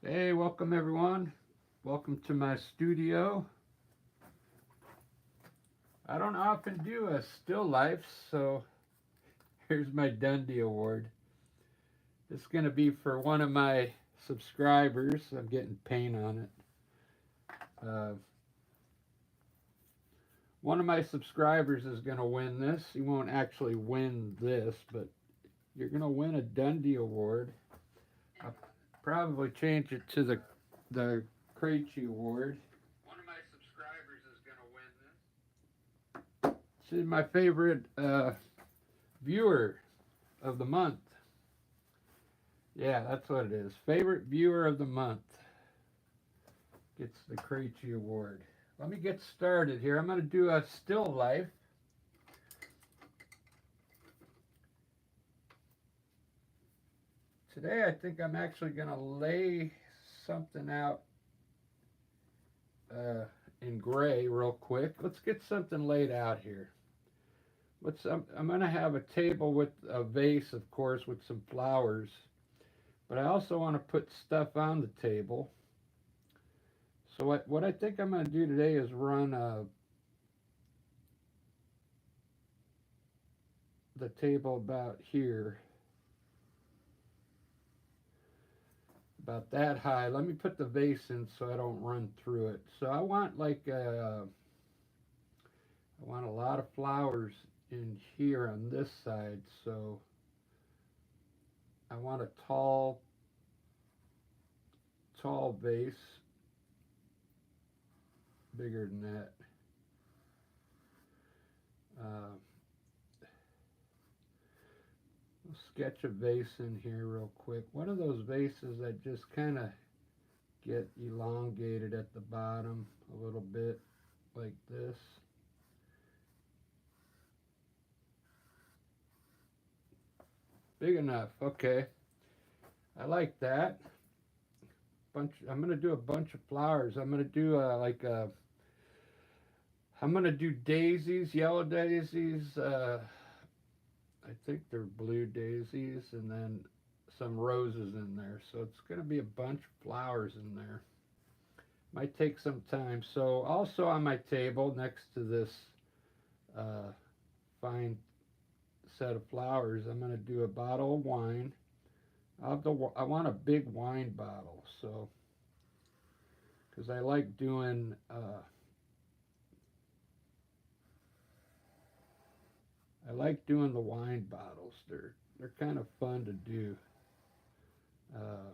Hey, welcome everyone. Welcome to my studio. I don't often do a still life, so here's my Dundee Award. It's going to be for one of my subscribers. I'm getting paint on it. Uh, One of my subscribers is going to win this. He won't actually win this, but you're going to win a Dundee Award. I'll probably change it to the Krejci Award. One of my subscribers is going to win this. This is my favorite viewer of the month. Yeah, that's what it is. Favorite viewer of the month gets the Krejci Award. Let me get started here. I'm going to do a still life. Today I think I'm actually going to lay something out in gray real quick. Let's get something laid out here. I'm going to have a table with a vase, of course, with some flowers. But I also want to put stuff on the table. So what I think I'm going to do today is run the table about here. About that high. Let me put the vase in so I don't run through it. So I want I want a lot of flowers in here on this side. So I want a tall vase, bigger than that. Sketch a vase in here real quick. One of those vases that just kind of get elongated at the bottom a little bit like this. Big enough. Okay. I like that. I'm going to do a bunch of flowers. I'm going to do I'm going to do daisies, yellow daisies. I think they're blue daisies, and then some roses in there. So it's going to be a bunch of flowers in there. Might take some time. So also on my table next to this fine set of flowers, I'm going to do a bottle of wine. I want a big wine bottle, so because I like doing the wine bottles. They're kind of fun to do. Uh,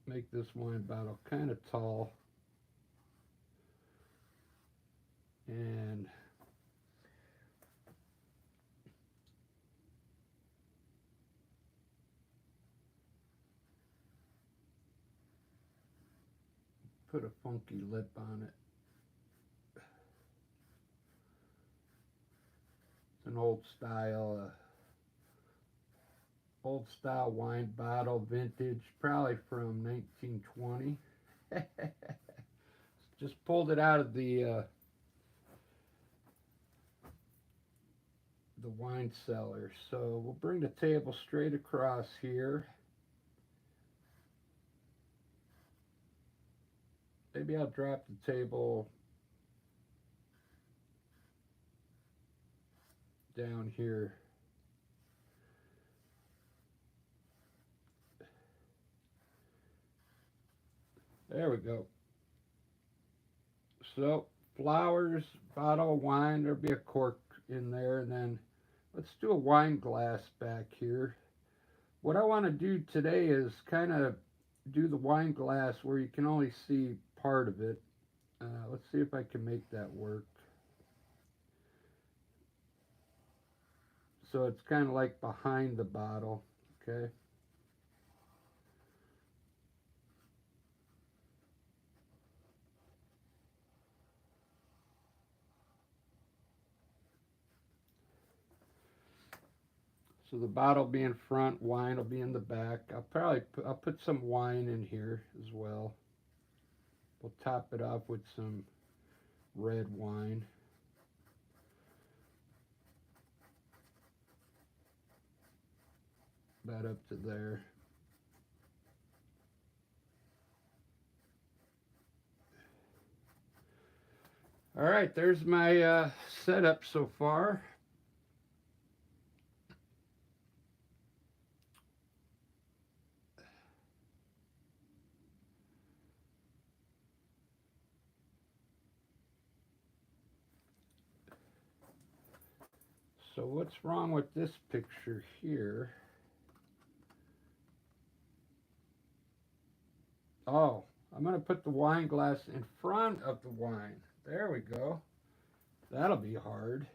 make this wine bottle kind of tall, and put a funky lip on it. It's an old style wine bottle, vintage, probably from 1920. Just pulled it out of the wine cellar. So we'll bring the table straight across here. Maybe I'll drop the table down here. There we go. So flowers, bottle of wine, there'll be a cork in there, and then let's do a wine glass back here. What I want to do today is kind of do the wine glass where you can only see part of it. Let's see if I can make that work. So it's kind of like behind the bottle, okay? So the bottle will be in front, wine will be in the back. I'll put some wine in here as well. We'll top it off with some red wine. about up to there. All right, there's my setup so far. So what's wrong with this picture here? Oh, I'm going to put the wine glass in front of the wine. There we go. That'll be hard.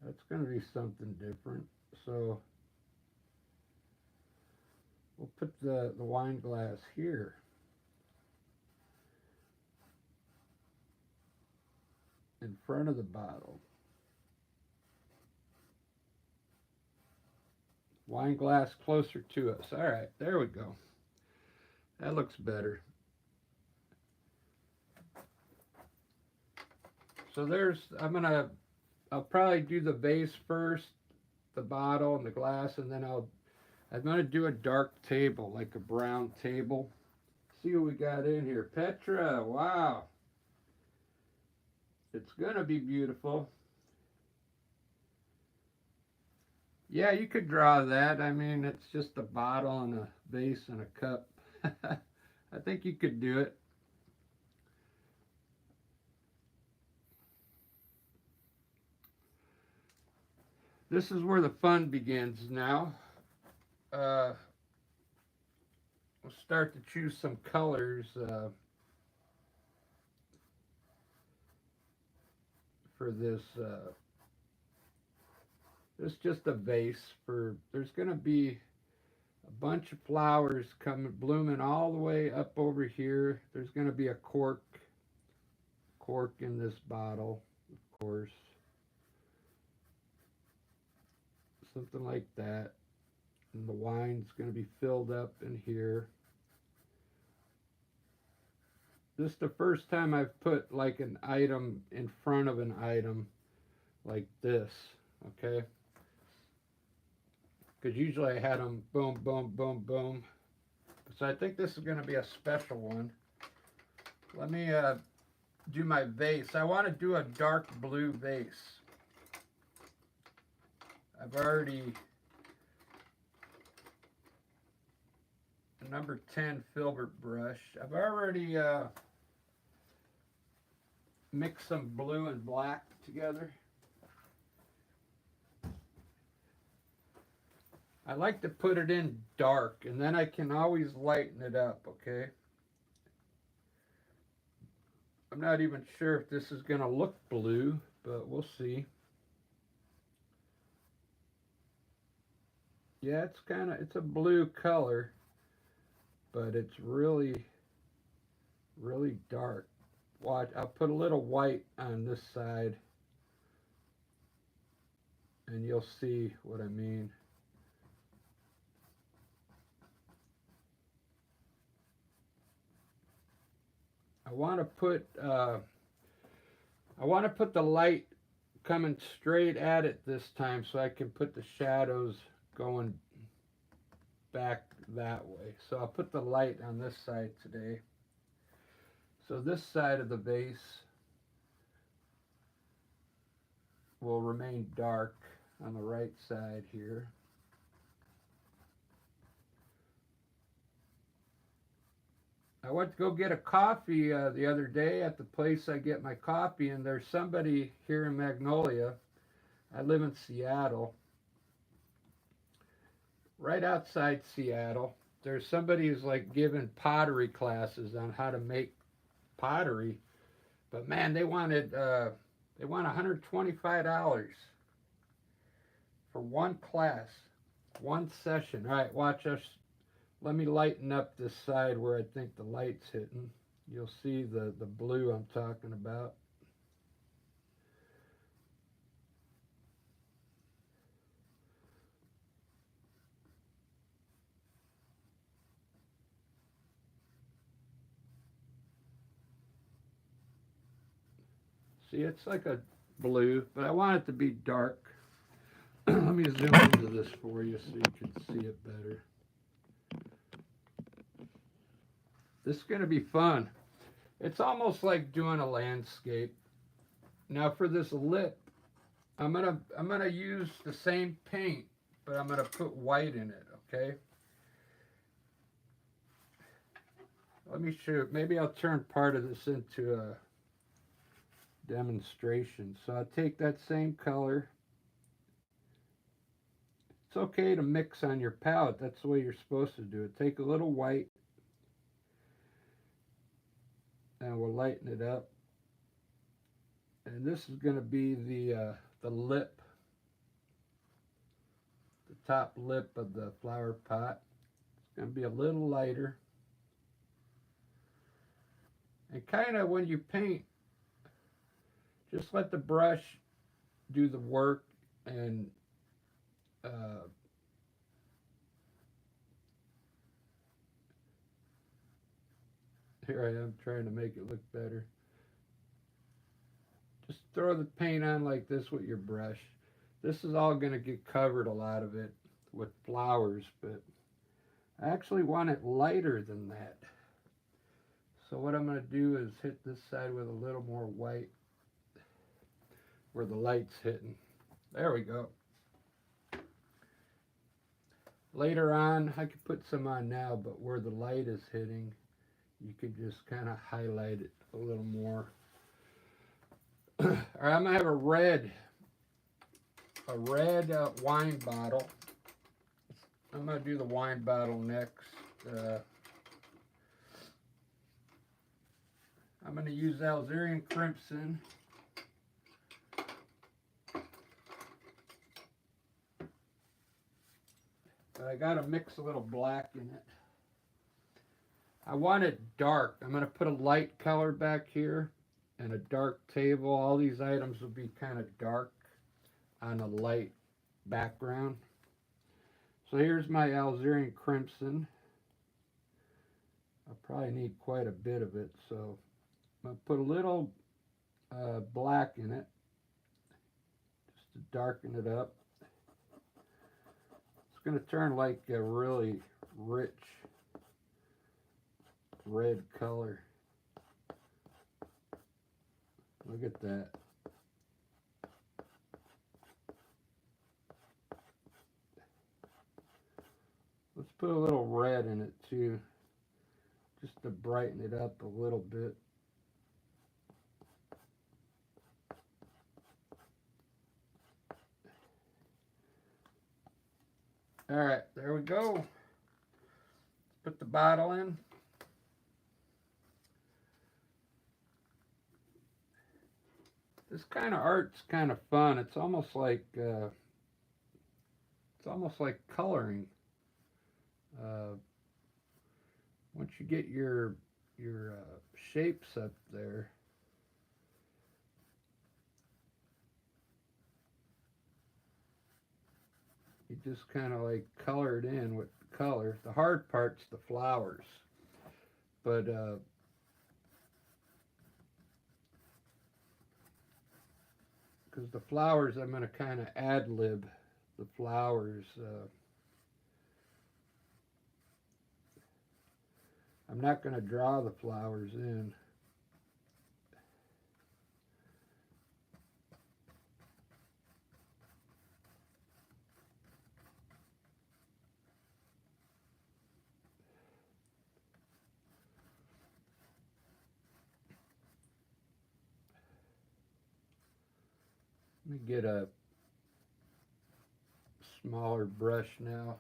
That's going to be something different. So we'll put the wine glass here. In front of the bottle. Wine glass closer to us. All right, there we go. That looks better. So I'll probably do the vase first, the bottle and the glass, and then I'm gonna do a dark table, like a brown table. See what we got in here. Petra, wow. It's gonna be beautiful. Yeah, you could draw that. I mean, it's just a bottle and a vase and a cup. I think you could do it. This is where the fun begins now. We'll start to choose some colors for this. This is just a vase for. There's going to be a bunch of flowers coming, blooming all the way up over here. There's going to be a cork in this bottle, of course. Something like that. And the wine's going to be filled up in here. This is the first time I've put like an item in front of an item like this, okay? Because usually I had them boom, boom, boom, boom. So I think this is going to be a special one. Let me do my vase. I want to do a dark blue vase. I've already number 10 filbert brush. I've already mixed some blue and black together. I like to put it in dark, and then I can always lighten it up, okay? I'm not even sure if this is going to look blue, but we'll see. Yeah, it's a blue color, but it's really, really dark. Watch, I'll put a little white on this side, and you'll see what I mean. I want to put the light coming straight at it this time, so I can put the shadows going back that way. So I'll put the light on this side today. So this side of the vase will remain dark on the right side here. I went to go get a coffee the other day at the place I get my coffee, and there's somebody here in Magnolia. I live in Seattle. Right outside Seattle, there's somebody who's like giving pottery classes on how to make pottery. But man, they want $125 for one class, one session. All right, watch us. Let me lighten up this side where I think the light's hitting. You'll see the blue I'm talking about. See, it's like a blue, but I want it to be dark. Let me zoom into this for you so you can see it better. This is going to be fun. It's almost like doing a landscape. Now for this lip, I'm gonna use the same paint, but I'm gonna put white in it, okay? Let me show, maybe I'll turn part of this into a demonstration. So I take that same color. It's okay to mix on your palette. That's the way you're supposed to do it. Take a little white and we'll lighten it up. And this is going to be the lip, the top lip of the flower pot. It's going to be a little lighter. And kind of when you paint, just let the brush do the work, and here I am trying to make it look better. Just throw the paint on like this with your brush. This is all going to get covered, a lot of it, with flowers, but I actually want it lighter than that. So what I'm going to do is hit this side with a little more white where the light's hitting. There we go. Later on, I could put some on now, but where the light is hitting, you could just kind of highlight it a little more. All right, I'm going to have a red wine bottle. I'm going to do the wine bottle next. I'm going to use Alizarin Crimson. But I got to mix a little black in it. I want it dark. I'm going to put a light color back here and a dark table. All these items will be kind of dark on a light background. So here's my Alizarin Crimson. I probably need quite a bit of it, so I'm going to put a little black in it just to darken it up. It's going to turn like a really rich red color. Look at that. Let's put a little red in it too, just to brighten it up a little bit. All right, there we go. Let's put the bottle in. This kind of art's kind of fun. It's almost like coloring. Once you get your shapes up there, you just kind of like color it in with color. The hard part's the flowers, but because the flowers, I'm going to kind of ad-lib the flowers. I'm not going to draw the flowers in. Let me get a smaller brush now.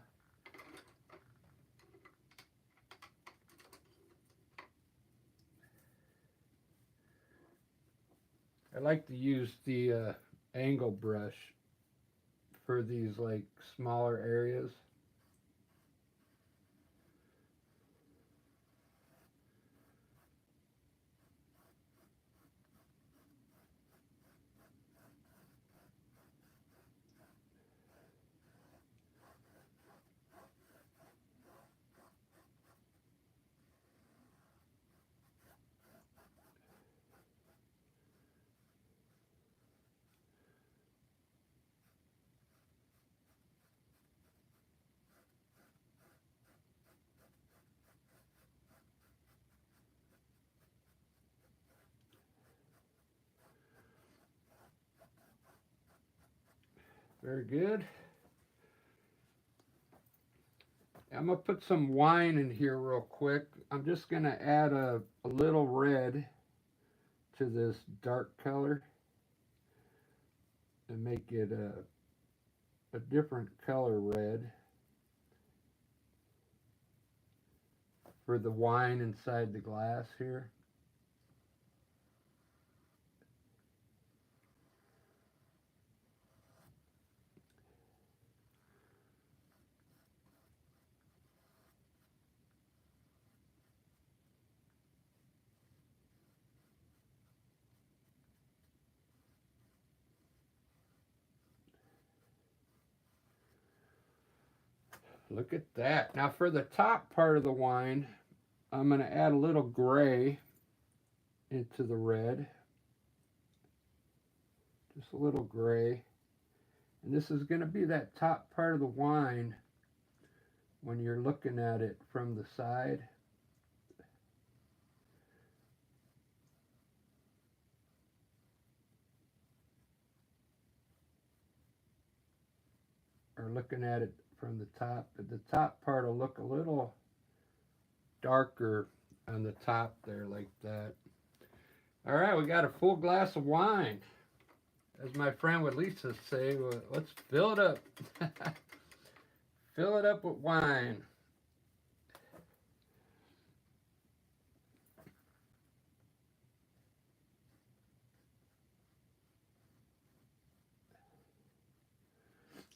I like to use the angle brush for these like smaller areas. Very good. I'm going to put some wine in here real quick. I'm just going to add a little red to this dark color and make it a different color red for the wine inside the glass here. Look at that. Now for the top part of the wine, I'm going to add a little gray into the red. Just a little gray. And this is going to be that top part of the wine when you're looking at it from the side. Or looking at it from the top. But the top part will look a little darker on the top there like that. All right, we got a full glass of wine. As my friend would Lisa say, well, let's fill it up. Fill it up with wine.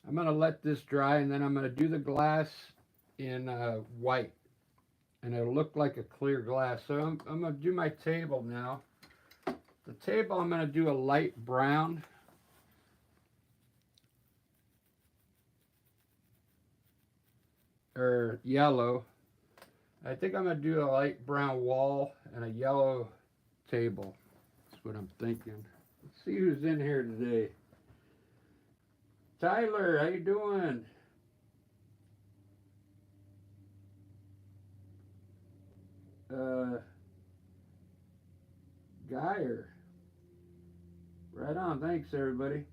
I'm going to let this dry, and then I'm going to do the glass in white, and it'll look like a clear glass. So I'm going to do my table now. The table, I'm going to do a light brown. Or yellow. I think I'm going to do a light brown wall and a yellow table. That's what I'm thinking. Let's see who's in here today. Tyler, how you doing? Geyer. Right on. Thanks, everybody.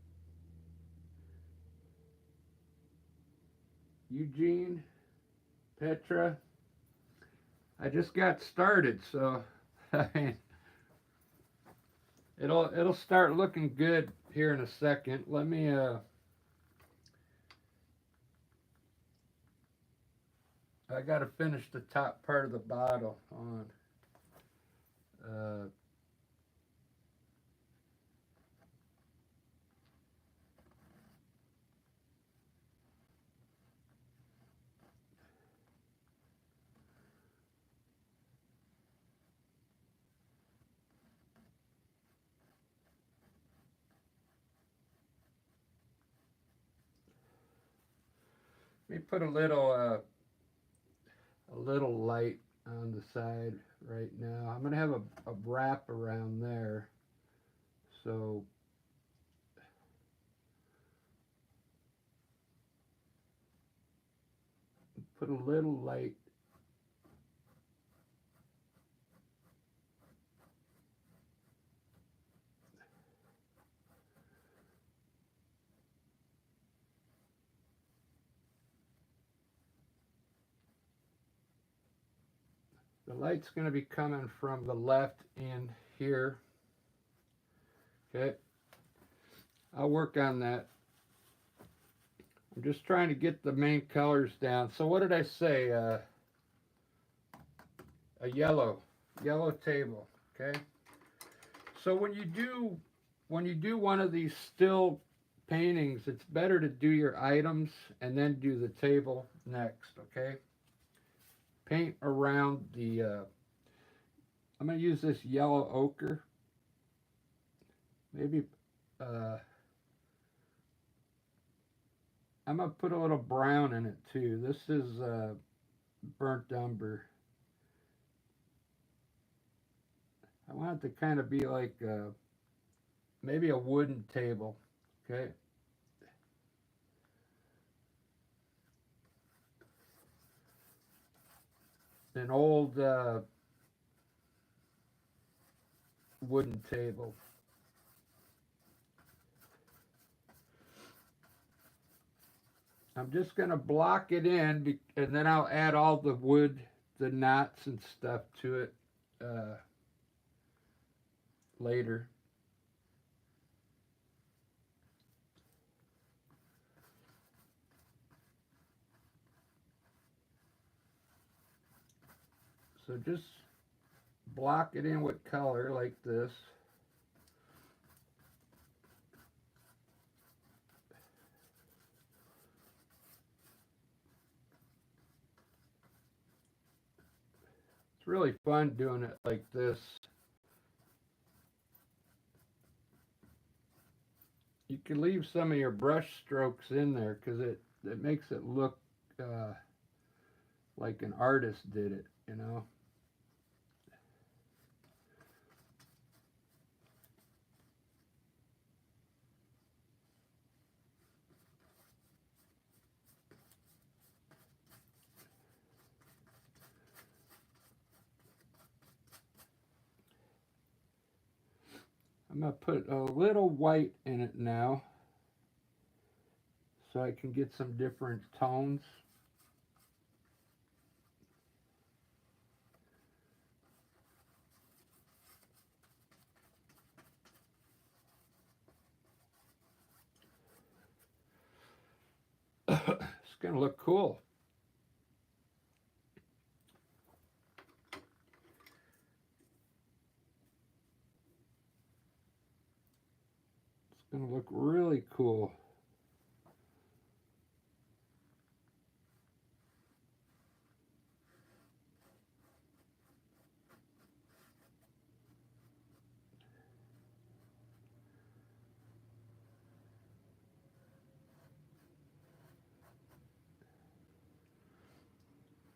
Eugene, Petra. I just got started, so I mean, it'll start looking good here in a second. Let me I gotta finish the top part of the bottle on. Let me put a little light on the side right now. I'm gonna have a wrap around there, so put a little light. The light's going to be coming from the left in here. Okay, I'll work on that. I'm just trying to get the main colors down. So what did I say? A yellow table. Okay. So when you do one of these still paintings, it's better to do your items and then do the table next. Okay. Paint around the. I'm going to use this yellow ochre. Maybe. I'm going to put a little brown in it too. This is burnt umber. I want it to kind of be like maybe a wooden table. Okay. An old wooden table. I'm just going to block it in, and then I'll add all the wood, the knots and stuff to it later. So just block it in with color like this. It's really fun doing it like this. You can leave some of your brush strokes in there because it makes it look like an artist did it, you know. I'm going to put a little white in it now so I can get some different tones. It's going to look cool. It's going to look really cool.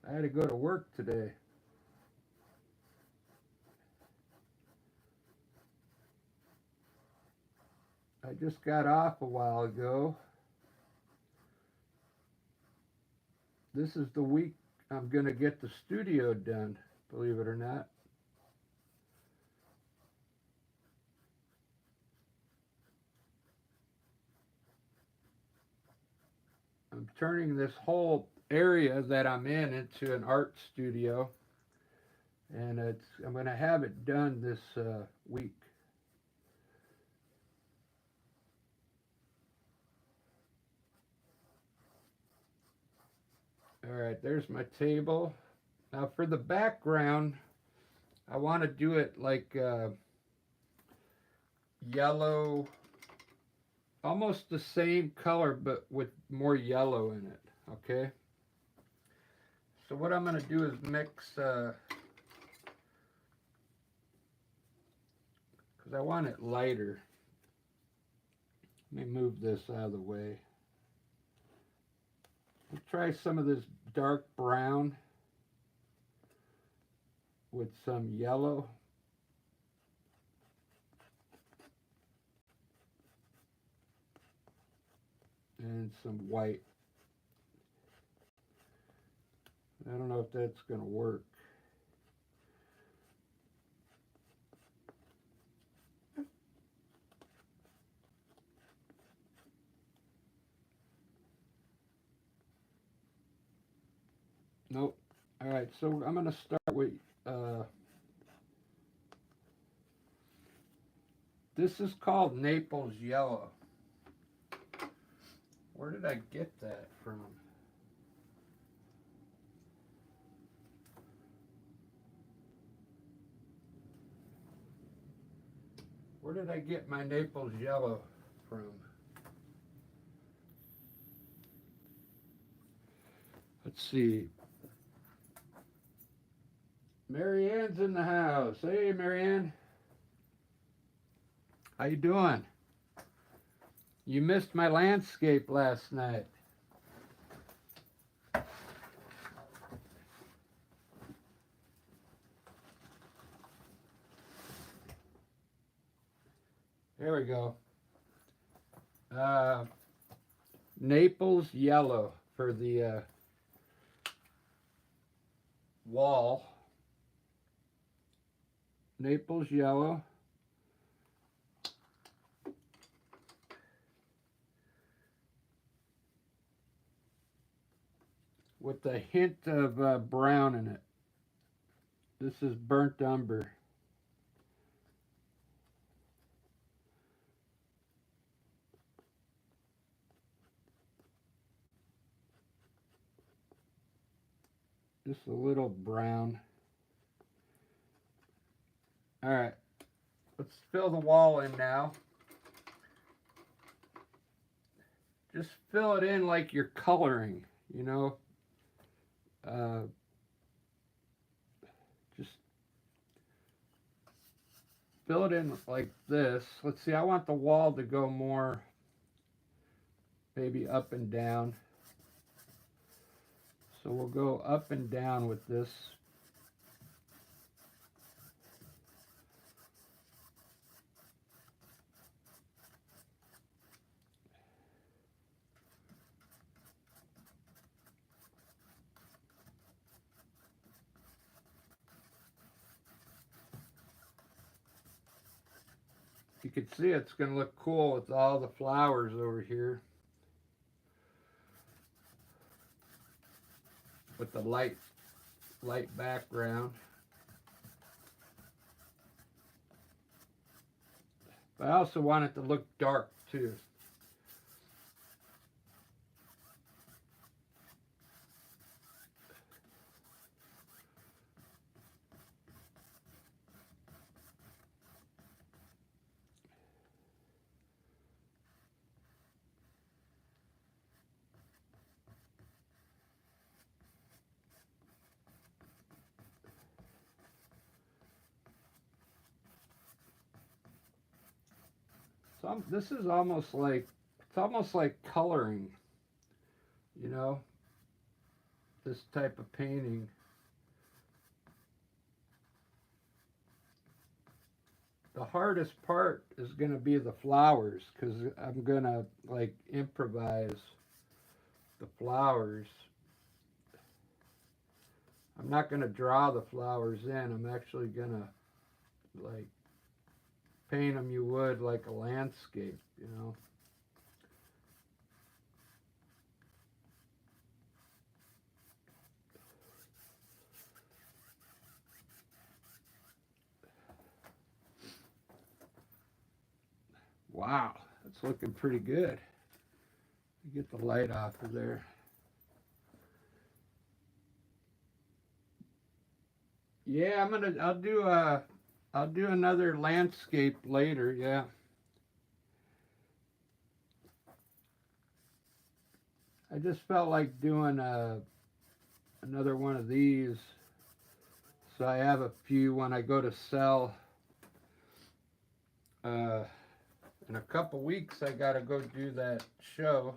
I had to go to work today. I just got off a while ago. This is the week I'm going to get the studio done, believe it or not. I'm turning this whole area that I'm in into an art studio, and I'm going to have it done this week. All right, there's my table. Now for the background, I want to do it like yellow, almost the same color, but with more yellow in it, okay? So what I'm going to do is mix, because I want it lighter. Let me move this out of the way. We'll try some of this dark brown with some yellow. And some white. I don't know if that's going to work. Nope. All right, so I'm going to start with, this is called Naples Yellow. Where did I get that from? Where did I get my Naples Yellow from? Let's see. Mary Ann's in the house. Hey, Mary Ann. How you doing? You missed my landscape last night. There we go. Naples Yellow for the wall. Naples Yellow. with a hint of brown in it. This is burnt umber. Just a little brown. All right, let's fill the wall in now. Just fill it in like you're coloring, you know. Uh, just fill it in like this. Let's see, I want the wall to go more maybe up and down. So we'll go up and down with this. You can see it's going to look cool with all the flowers over here. With the light background. But I also want it to look dark too. So this is almost like, it's almost like coloring, you know, this type of painting. The hardest part is going to be the flowers, because I'm going to like improvise the flowers. I'm not going to draw the flowers in. I'm actually going to like paint them you would like a landscape, you know. Wow, that's looking pretty good. Get the light off of there. Yeah, I'll do another landscape later, yeah. I just felt like doing another one of these. So I have a few when I go to sell. Uh, in a couple weeks, I got to go do that show.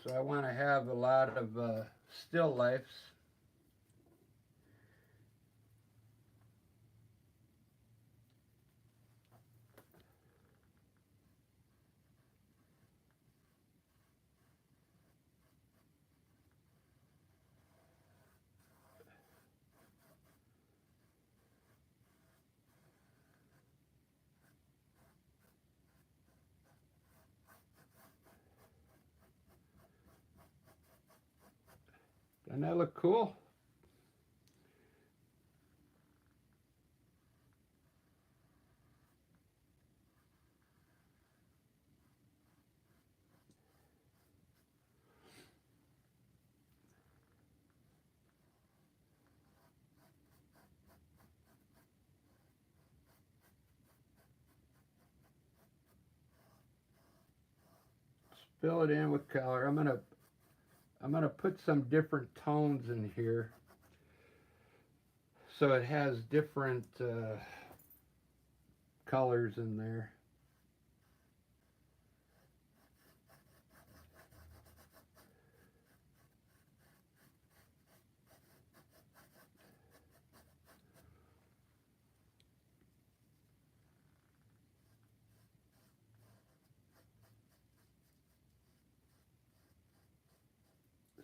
So I want to have a lot of still lifes. Doesn't that look cool? Fill it in with color. I'm gonna put some different tones in here, so it has different colors in there.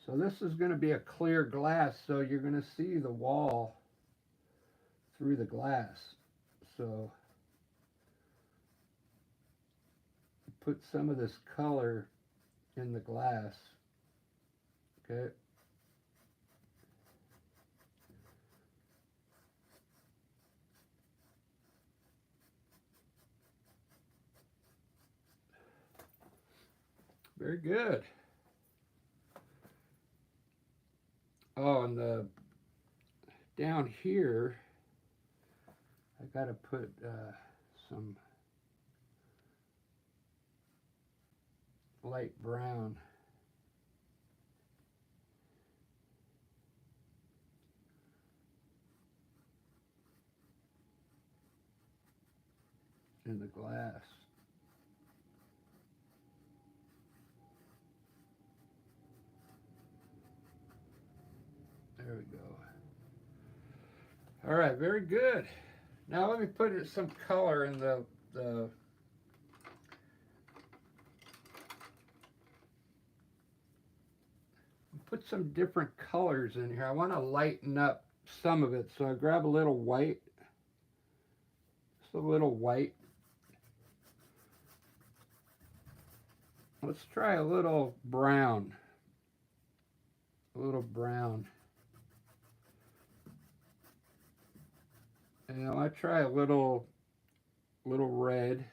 So this is going to be a clear glass, so you're going to see the wall through the glass. So put some of this color in the glass, Okay. Very good. Oh, and the down here, I gotta put some light brown. In the glass. There we go. All right, very good. Now let me put some color in the put some different colors in here. I want to lighten up some of it, so I grab a little white, just a little white. Let's try a little brown, a little brown. And I want to try a little red.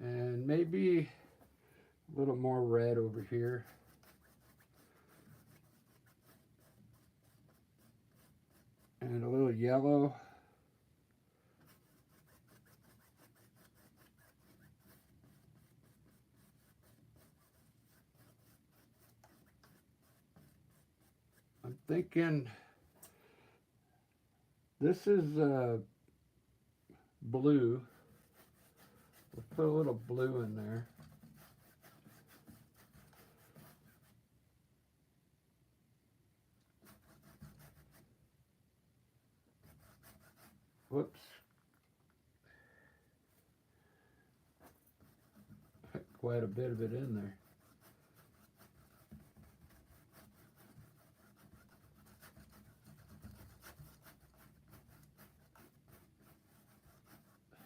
And maybe a little more red over here. And a little yellow. I'm thinking this is blue. We'll put a little blue in there. Whoops. Quite a bit of it in there.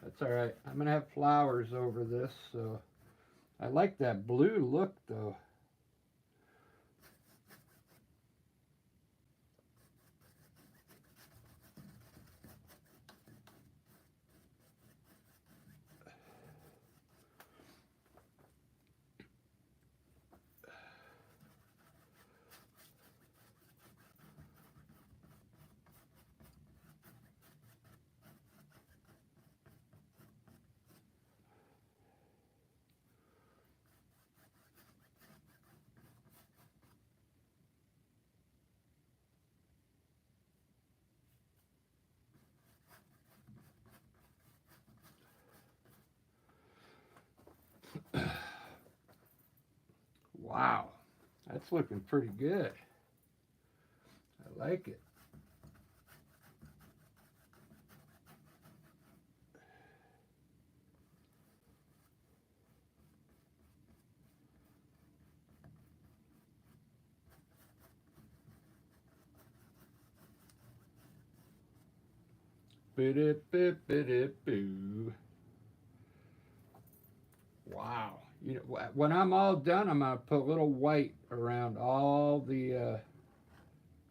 That's all right. I'm going to have flowers over this, so I like that blue look, though. Wow, that's looking pretty good. I like it. Boo. Wow. You know, when I'm all done, I'm gonna put a little white around all the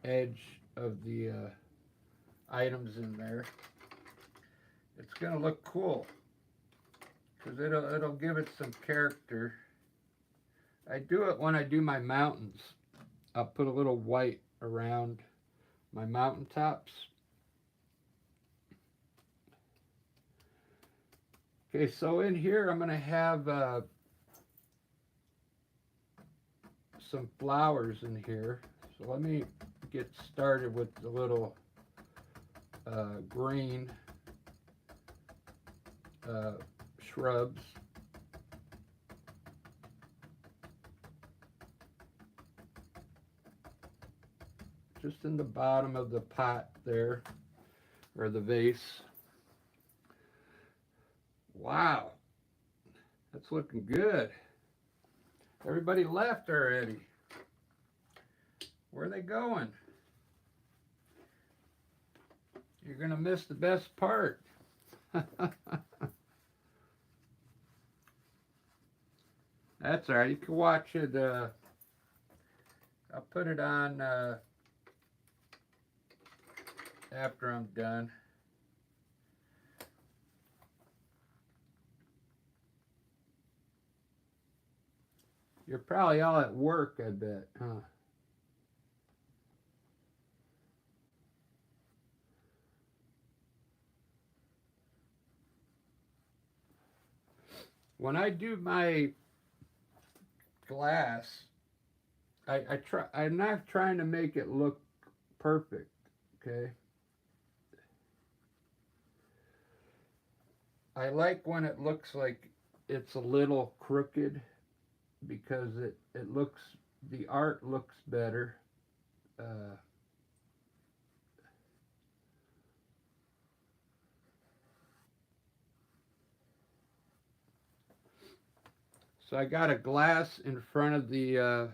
edge of the items in there. It's gonna look cool because it'll give it some character. I do it when I do my mountains. I'll put a little white around my mountaintops. Okay, so in here I'm gonna have some flowers in here. So let me get started with the little green shrubs. Just in the bottom of the pot there, or the vase. Wow, that's looking good. Everybody left already. Where are they going? You're going to miss the best part. That's all right. You can watch it. I'll put it on after I'm done. You're probably all at work, I bet, huh? When I do my glass, I try. I'm not trying to make it look perfect. Okay. I like when it looks like it's a little crooked because it looks the art looks better. Uh, so I got a glass in front of the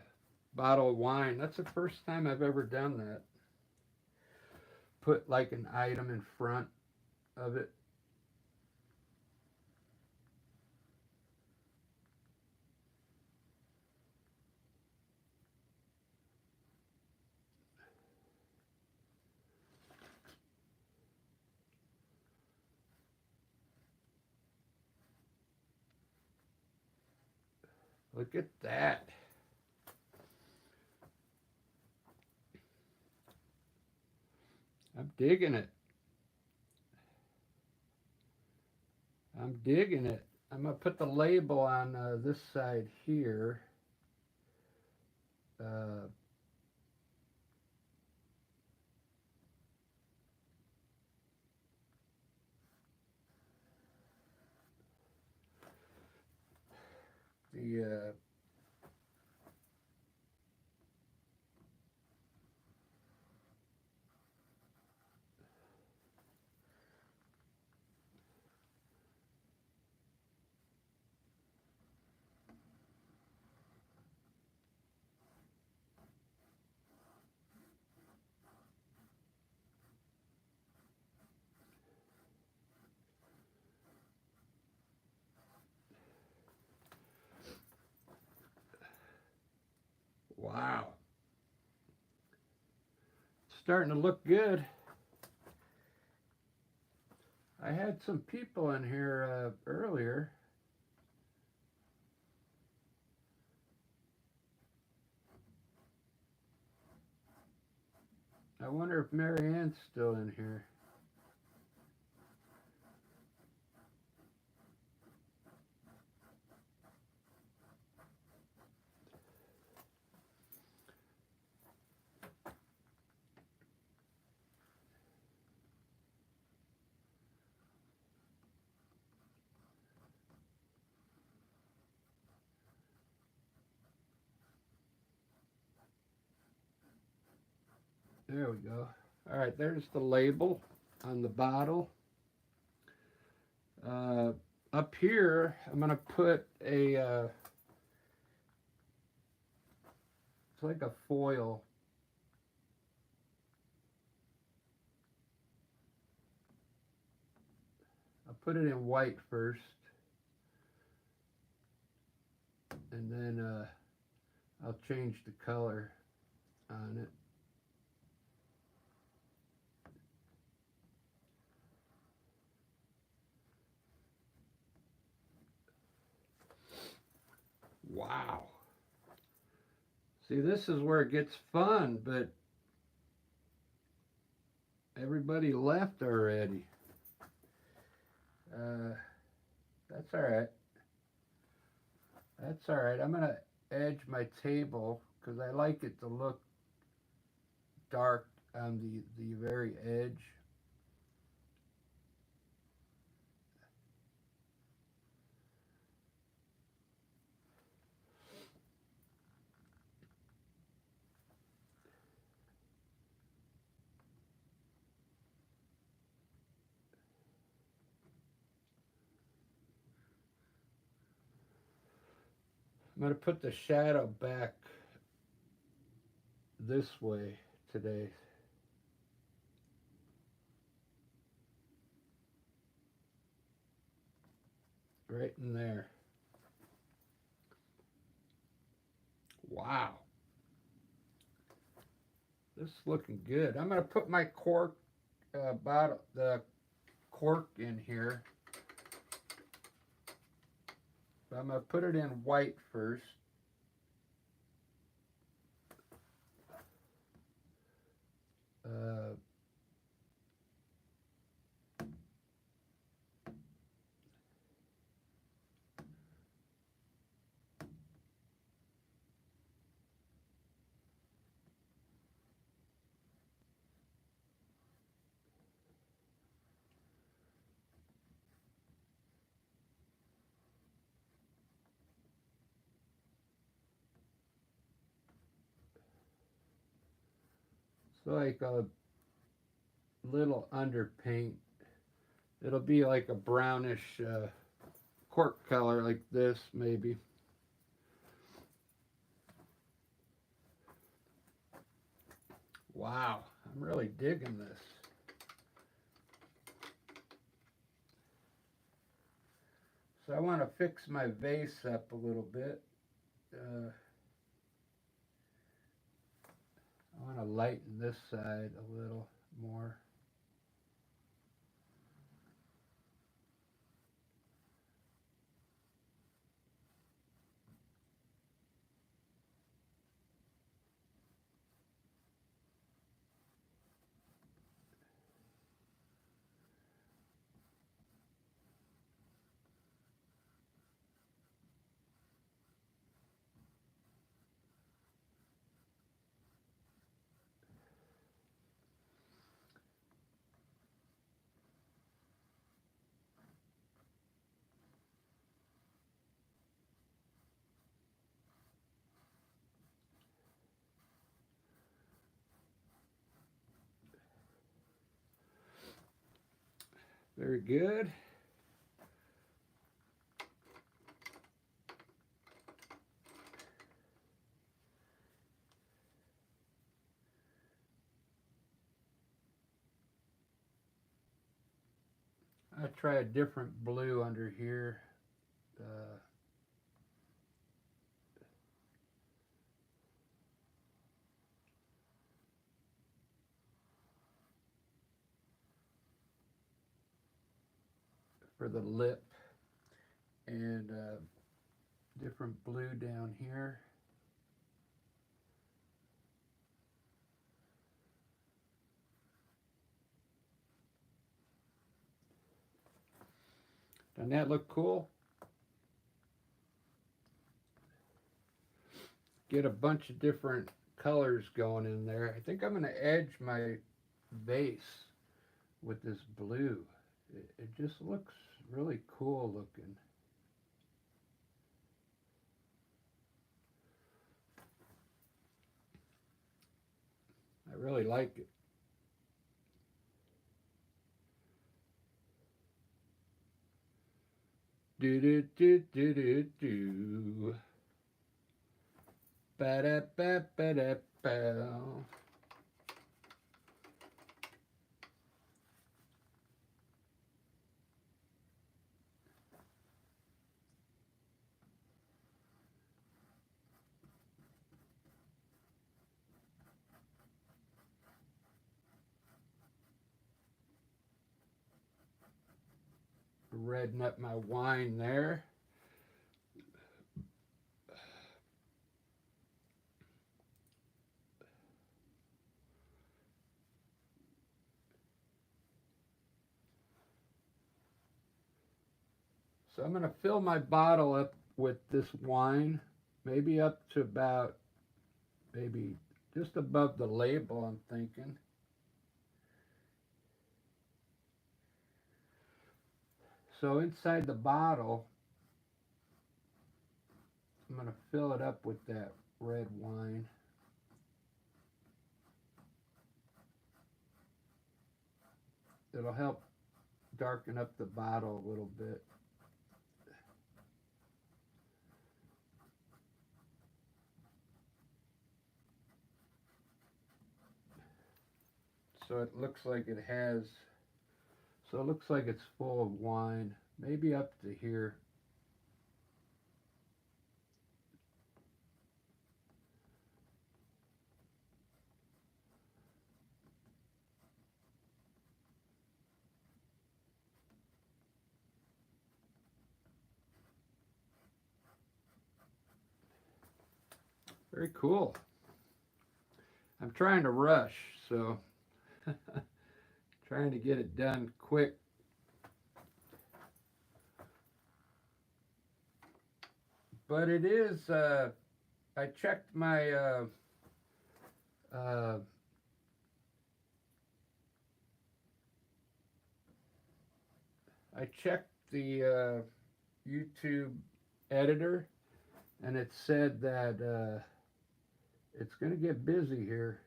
bottle of wine. That's the first time I've ever done that. Put like an item in front of it. Look at that. I'm digging it. I'm digging it. I'm going to put the label on this side here. Uh, the wow. Starting to look good. I had some people in here earlier. I wonder if Mary Ann's still in here. There we go. All right, there's the label on the bottle. Up here, I'm going to put a, it's like a foil. I'll put it in white first. And then I'll change the color on it. Wow. See, this is where it gets fun, but everybody left already. That's all right. That's all right. I'm going to edge my table because I like it to look dark on the very edge. I'm going to put the shadow back this way today. Right in there. Wow. This is looking good. I'm going to put my cork, bottle, the cork in here. I'm going to put it in white first. Uh, it's like a little underpaint. It'll be like a brownish cork color like this maybe. Wow, I'm really digging this. So I want to fix my vase up a little bit. I want to lighten this side a little more. Very good. I try a different blue under here. Uh, for the lip, and different blue down here. Doesn't that look cool? Get a bunch of different colors going in there. I think I'm going to edge my vase with this blue. It just looks really cool looking. I really like it. Do do do do do do. Ba da ba ba da ba. Redden up my wine there. So I'm going to fill my bottle up with this wine, maybe up to about, maybe just above the label, I'm thinking. So inside the bottle, I'm going to fill it up with that red wine. It'll help darken up the bottle a little bit. so it looks like it has, so it looks like it's full of wine, maybe up to here. Very cool. I'm trying to rush, so trying to get it done quick. But it is, I checked my, uh, I checked the YouTube editor, and it said that it's going to get busy here.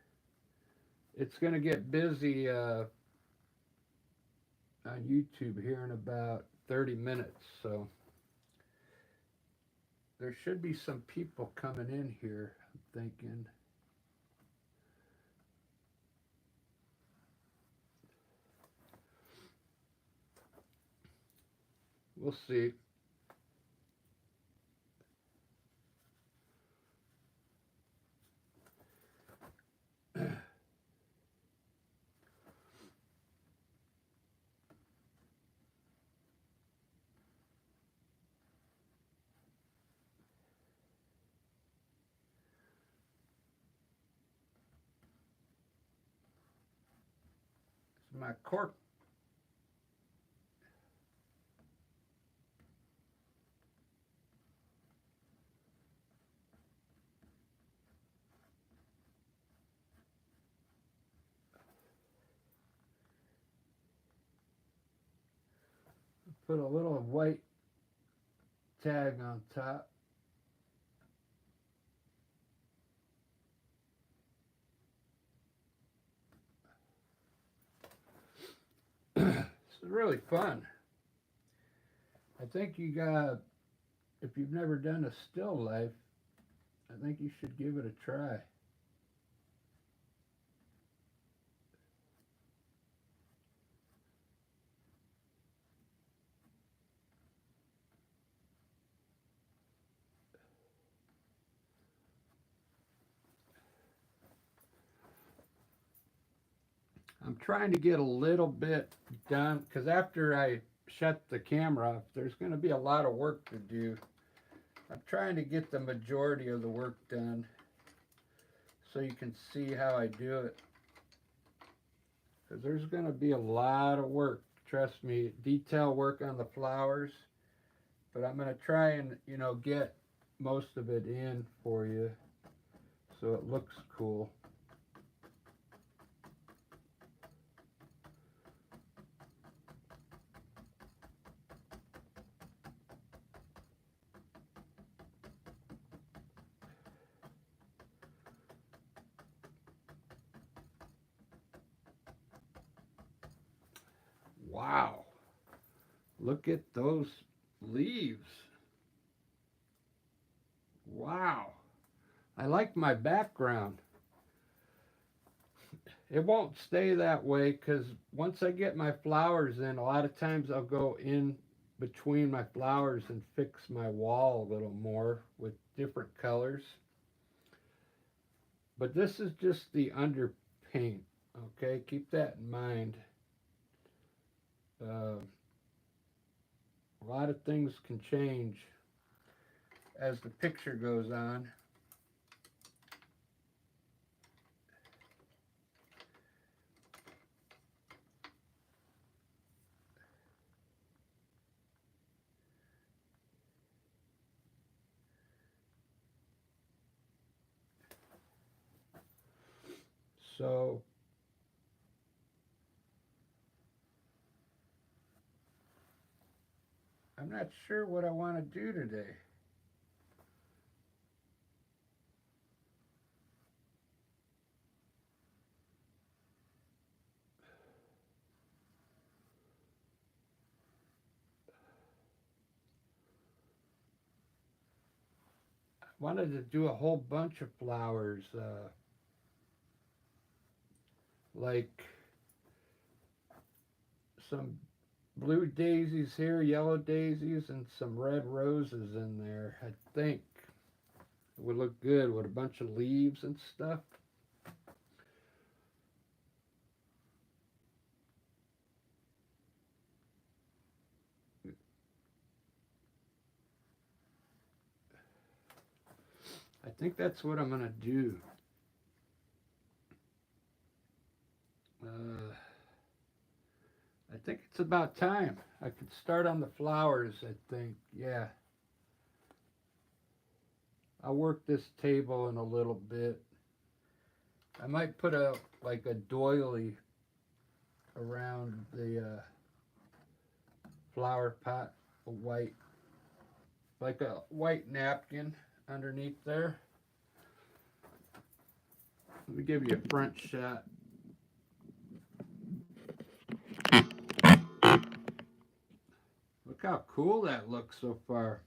It's going to get busy on YouTube here in about 30 minutes. So there should be some people coming in here, I'm thinking. We'll see. My cork. Put a little white tag on top. This is really fun. I think you got, if you've never done a still life, I think you should give it a try. I'm trying to get a little bit done because after I shut the camera off, there's going to be a lot of work to do. I'm trying to get the majority of the work done so you can see how I do it. Because there's going to be a lot of work, trust me, detail work on the flowers. But I'm going to try and, get most of it in for you so it looks cool. Wow. Look at those leaves. Wow. I like my background. It won't stay that way because once I get my flowers in, a lot of times I'll go in between my flowers and fix my wall a little more with different colors. But this is just the underpaint, okay? Keep that in mind. Uh, a lot of things can change as the picture goes on. So I'm not sure what I want to do today. I wanted to do a whole bunch of flowers, like some blue daisies here, yellow daisies, and some red roses in there. I think it would look good with a bunch of leaves and stuff. I think that's what I'm going to do. I think it's about time. I could start on the flowers, I think. Yeah. I'll work this table in a little bit. I might put like a doily around the flower pot, like a white napkin underneath there. Let me give you a front shot. Look how cool that looks so far.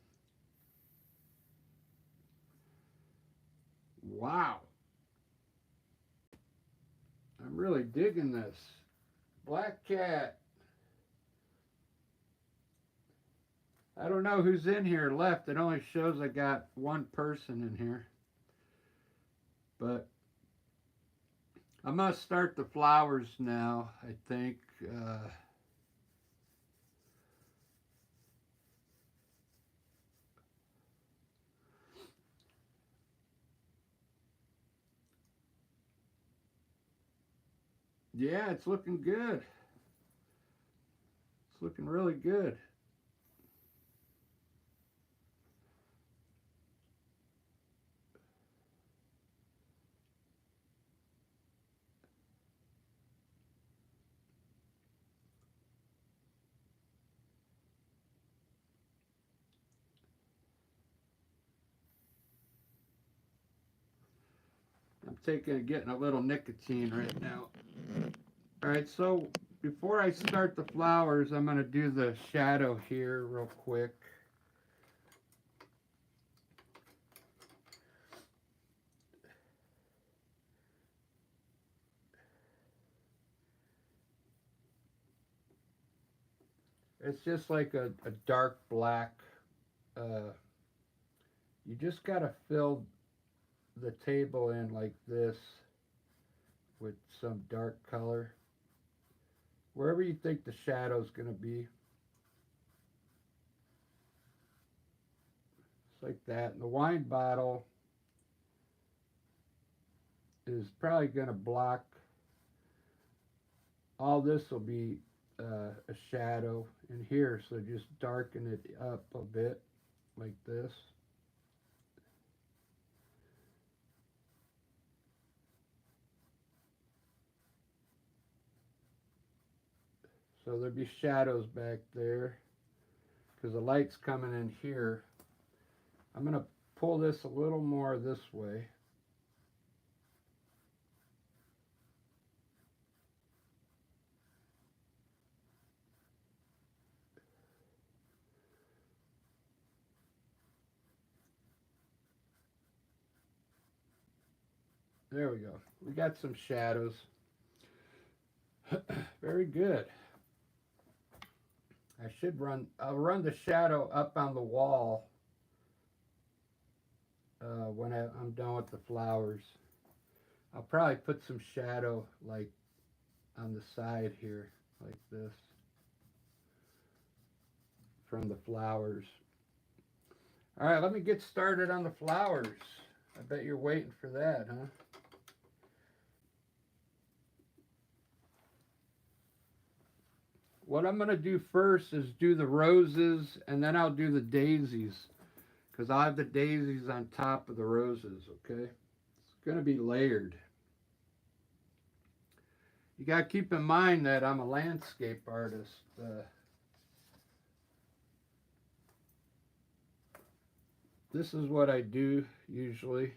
Wow. I'm really digging this. Black cat. I don't know who's in here left. It only shows I got one person in here. But I'm going to start the flowers now, I think. Yeah, it's looking good. It's looking really good. I'm getting a little nicotine right now. All right, so before I start the flowers, I'm going to do the shadow here real quick. It's just like a dark black. You just got to fill the table in like this with some dark color. Wherever you think the shadow's going to be. It's like that. And the wine bottle is probably going to block. All this will be a shadow in here, so just darken it up a bit like this. So there'll be shadows back there because the light's coming in here. I'm going to pull this a little more this way. There we go. We got some shadows. Very good. I'll run the shadow up on the wall when I'm done with the flowers. I'll probably put some shadow like on the side here, like this, from the flowers. All right, let me get started on the flowers. I bet you're waiting for that, huh? What I'm going to do first is do the roses, and then I'll do the daisies, because I'll have the daisies on top of the roses, okay? It's going to be layered. You got to keep in mind that I'm a landscape artist. This is what I do usually.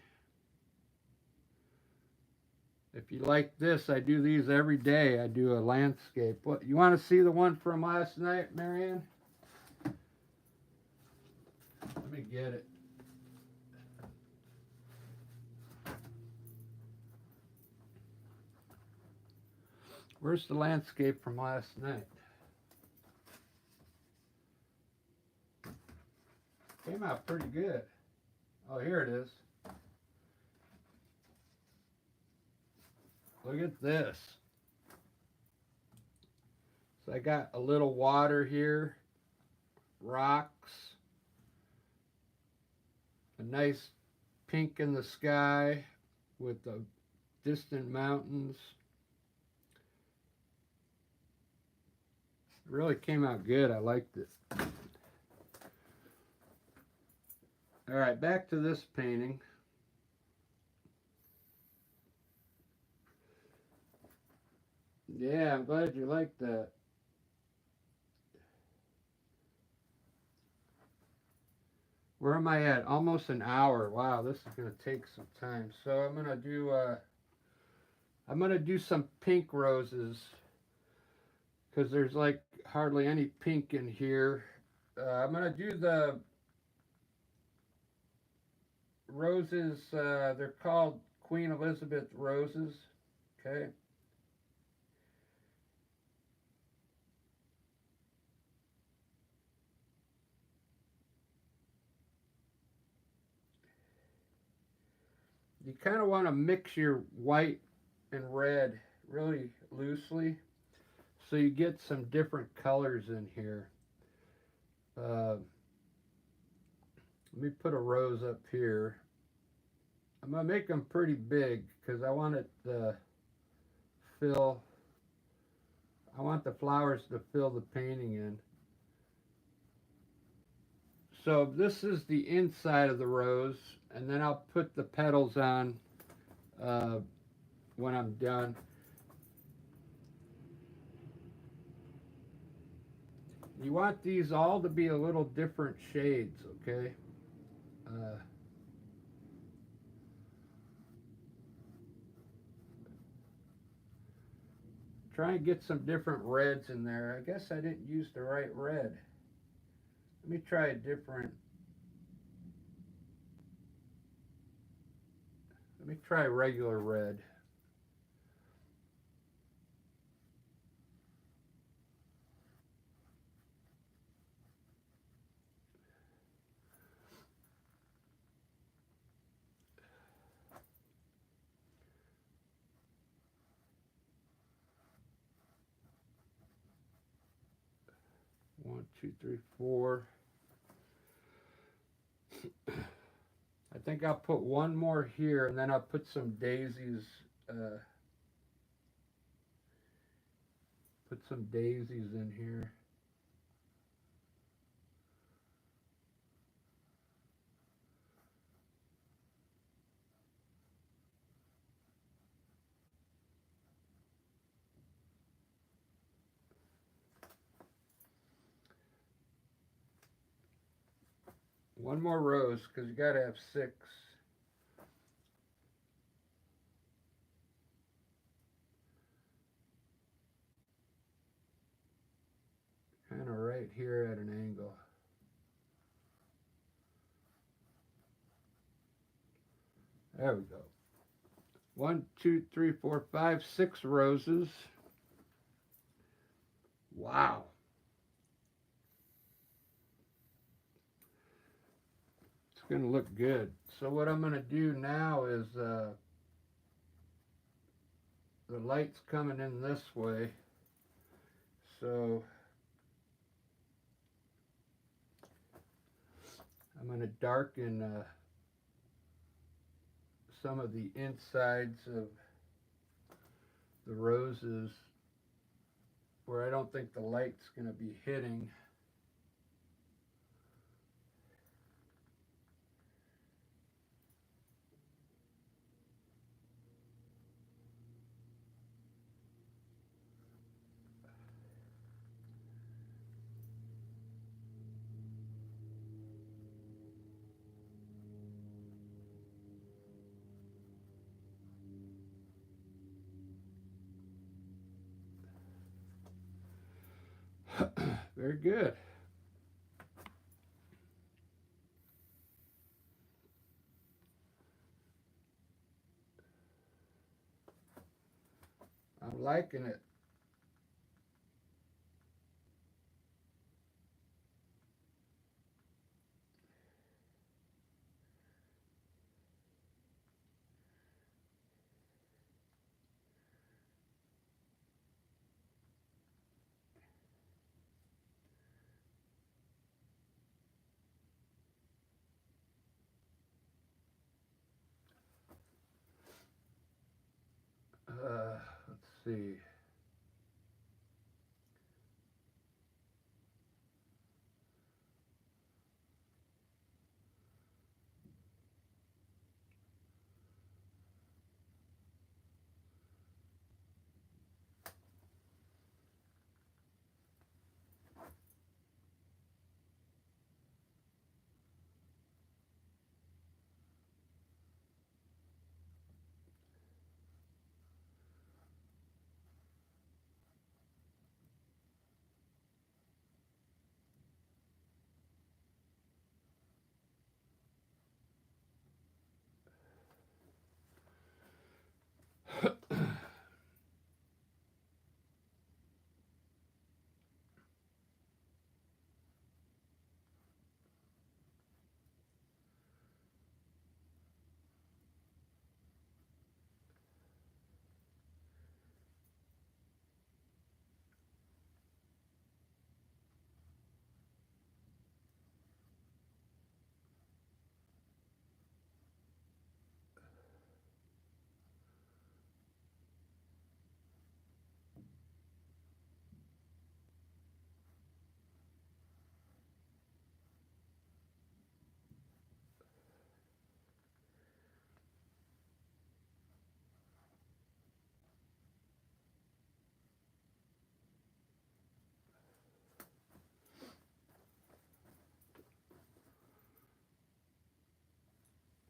If you like this, I do these every day. I do a landscape. What, you want to see the one from last night, Marianne? Let me get it. Where's the landscape from last night? out pretty good. Oh, here it is. Look at this. So I got a little water here, rocks, a nice pink in the sky with the distant mountains. It really came out good. I liked it. All right, back to this painting. Yeah, I'm glad you liked that. Where am I at? Almost an hour. Wow, this is gonna take some time. So I'm gonna do some pink roses because there's like hardly any pink in here. I'm gonna do the roses. They're called Queen Elizabeth roses. Okay. You kind of want to mix your white and red really loosely so you get some different colors in here. Let me put a rose up here. I'm going to make them pretty big because I want it to fill, I want the flowers to fill the painting in. So this is the inside of the rose, and then I'll put the petals on when I'm done. You want these all to be a little different shades, okay? Try and get some different reds in there. I guess I didn't use the right red. Let me try a different. Let me try regular red. One, two, three, four. I think I'll put one more here, and then I'll put some daisies. Put some daisies in here. One more rose, because you got to have 6. Kind of right here at an angle. There we go. 1, 2, 3, 4, 5, 6 roses. Wow. It's going to look good. So what I'm going to do now is the light's coming in this way. So I'm going to darken some of the insides of the roses where I don't think the light's going to be hitting. Very good. I'm liking it. see.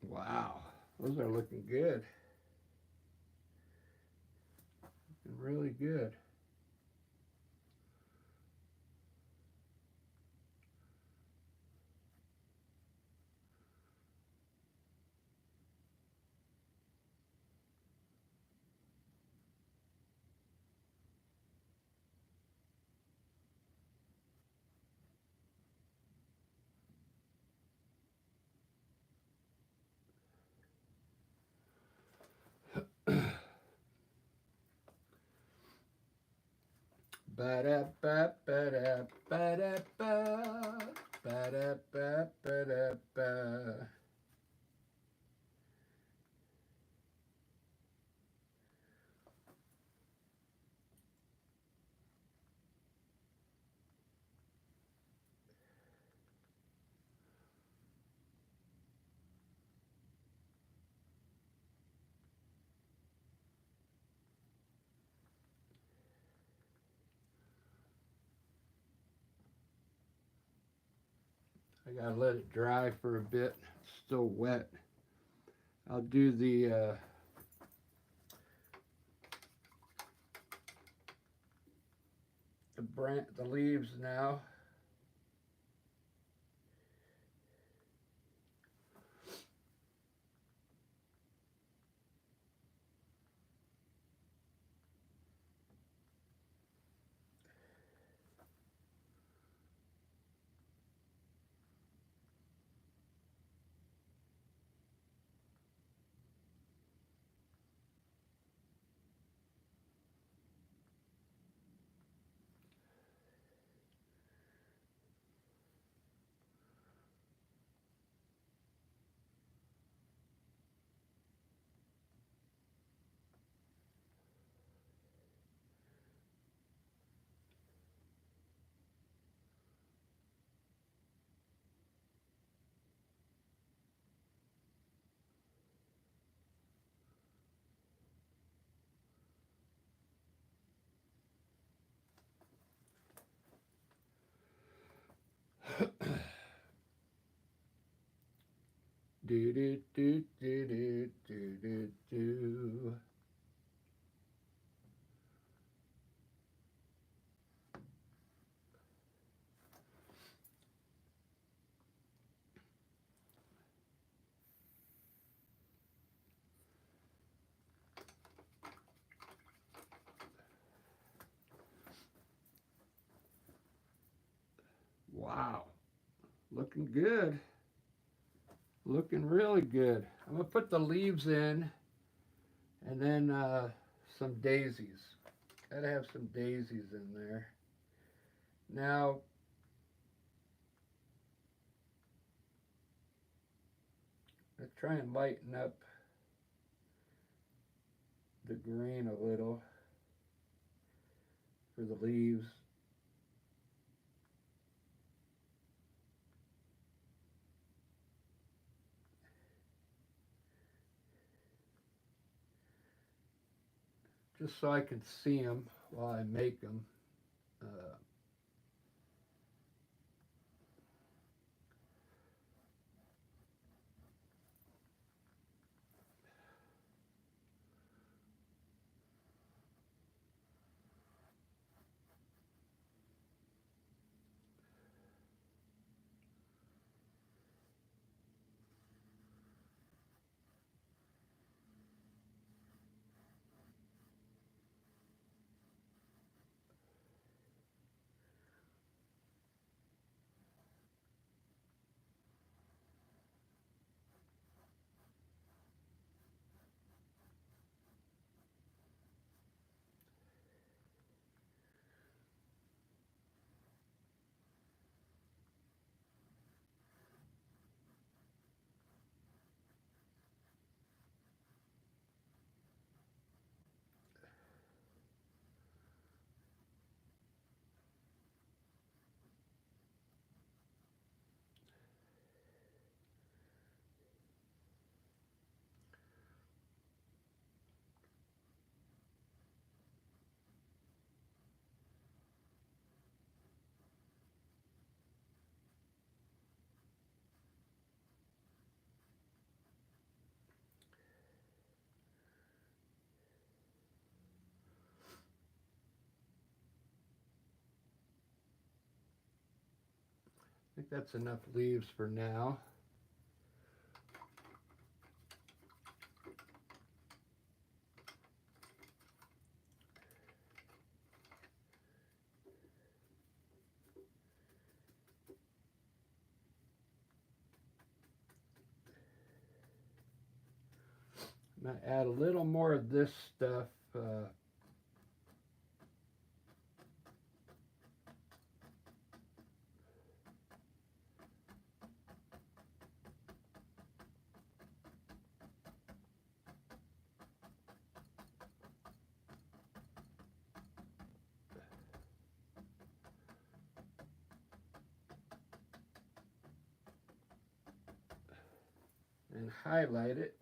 Wow, those are looking good. Looking really good. Ba-da-ba-ba-da-ba-da-ba. Ba-da-ba-ba-da-ba. I gotta let it dry for a bit. It's still wet. I'll do the leaves now. Do do do do do do do do. Wow, looking good. Looking really good. I'm gonna put the leaves in, and then some daisies. Gotta have some daisies in there. Now, let's try and lighten up the green a little. for the leaves. Just so I can see them while I make them. I think that's enough leaves for now. I'm going to add a little more of this stuff. And highlight it.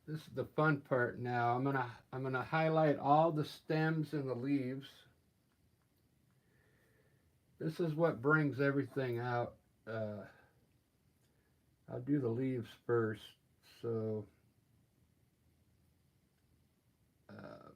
This is the fun part now. I'm gonna highlight all the stems and the leaves. This is what brings everything out. I'll do the leaves first. So uh,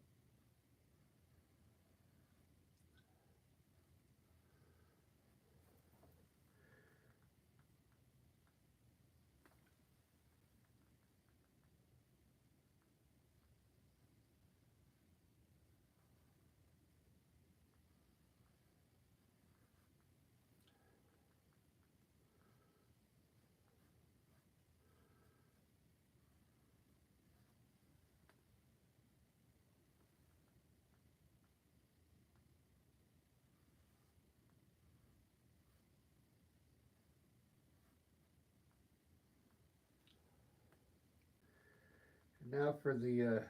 now for the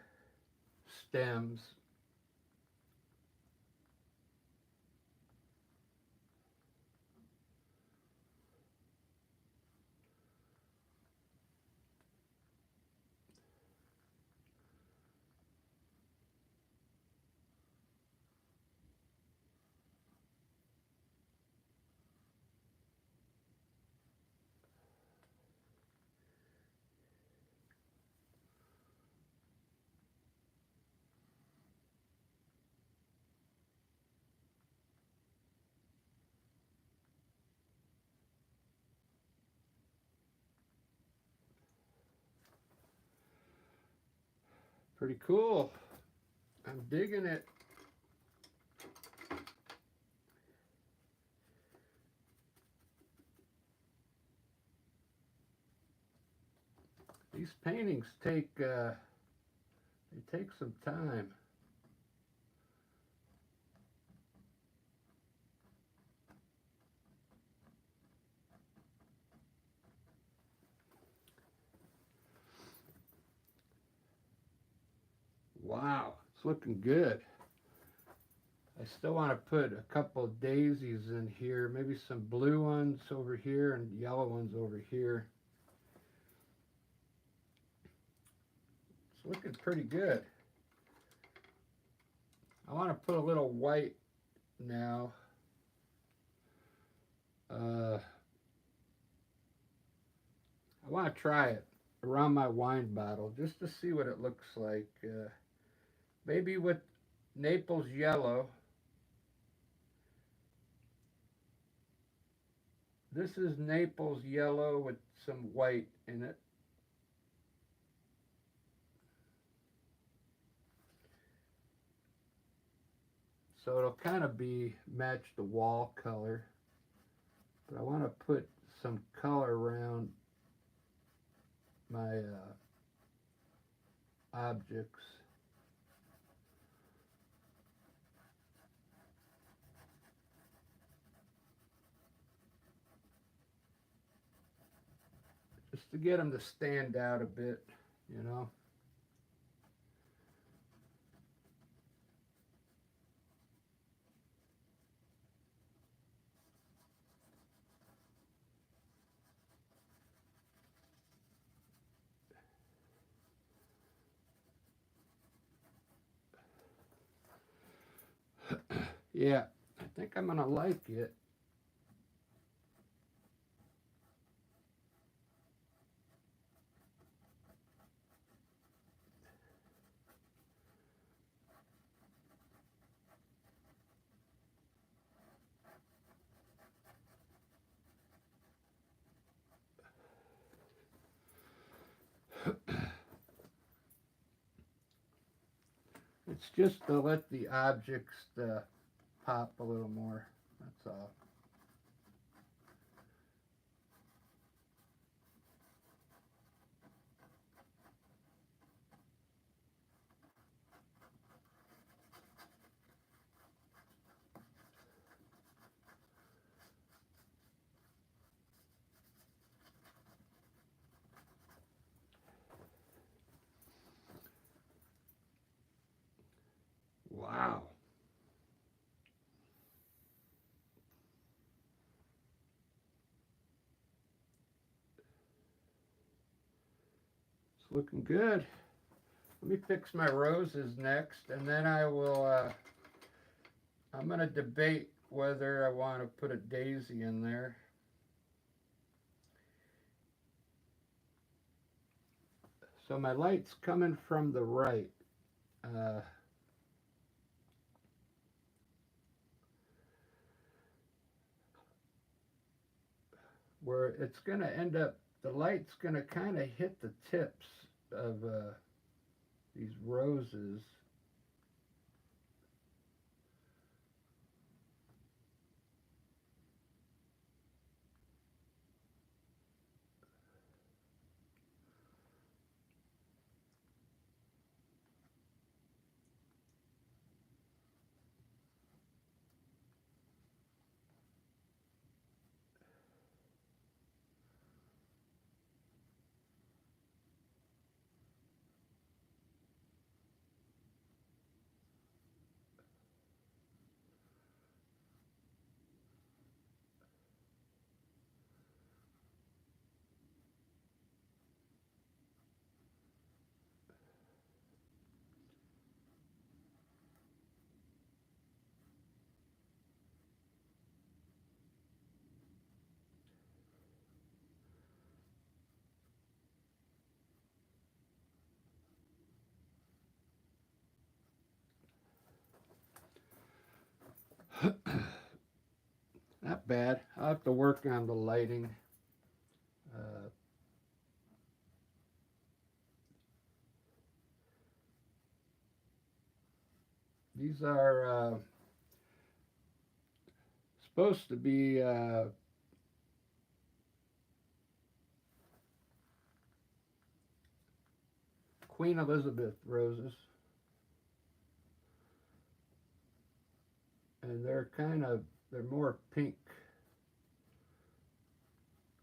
stems. Pretty cool. I'm digging it. These paintings take they take some time. Wow, it's looking good. I still want to put a couple of daisies in here, maybe some blue ones over here and yellow ones over here. It's looking pretty good. I want to put a little white now. I want to try it around my wine bottle just to see what it looks like. Maybe with Naples yellow. This is Naples yellow with some white in it. So it'll kind of be match the wall color. But I want to put some color around my objects. Just to get them to stand out a bit, you know. Yeah, I think I'm gonna like it. It's just to let the objects pop a little more. That's all. Wow. It's looking good. Let me fix my roses next, and then I will, I'm going to debate whether I want to put a daisy in there. So my light's coming from the right. Uh, where it's going to end up, the light's going to kind of hit the tips of these roses. Not bad. I'll have to work on the lighting. Uh, These are supposed to be Queen Elizabeth roses. And they're more pink.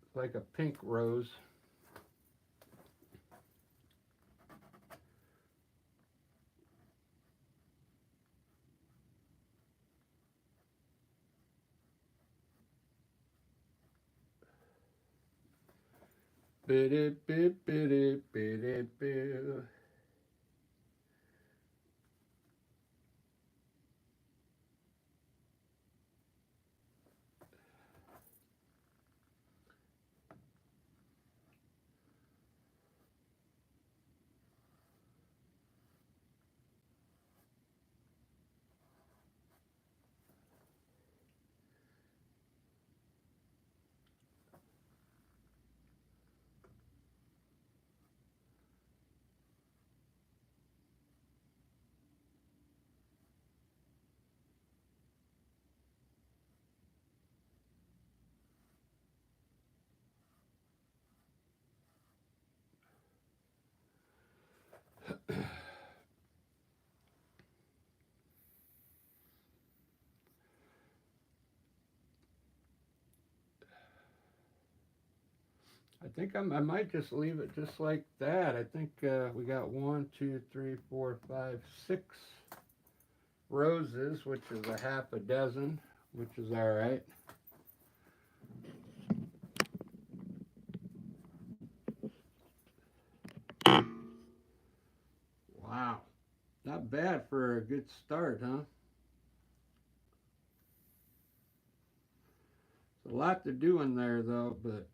It's like a pink rose. I think I might just leave it just like that. I think we got 1, 2, 3, 4, 5, 6 roses, which is a half a dozen, which is all right. Wow, not bad for a good start, huh? There's a lot to do in there though, but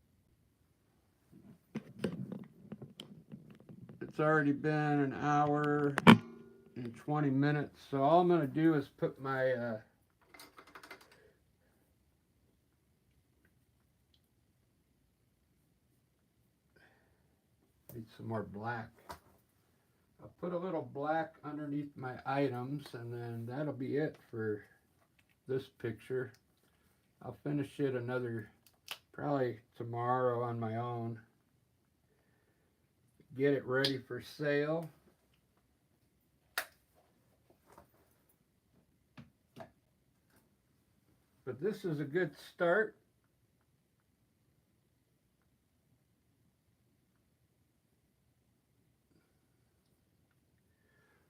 it's already been an hour and 20 minutes. So all I'm going to do is put my need some more black. I'll put a little black underneath my items, and then that'll be it for this picture. I'll finish it another, probably tomorrow on my own. Get it ready for sale. But this is a good start.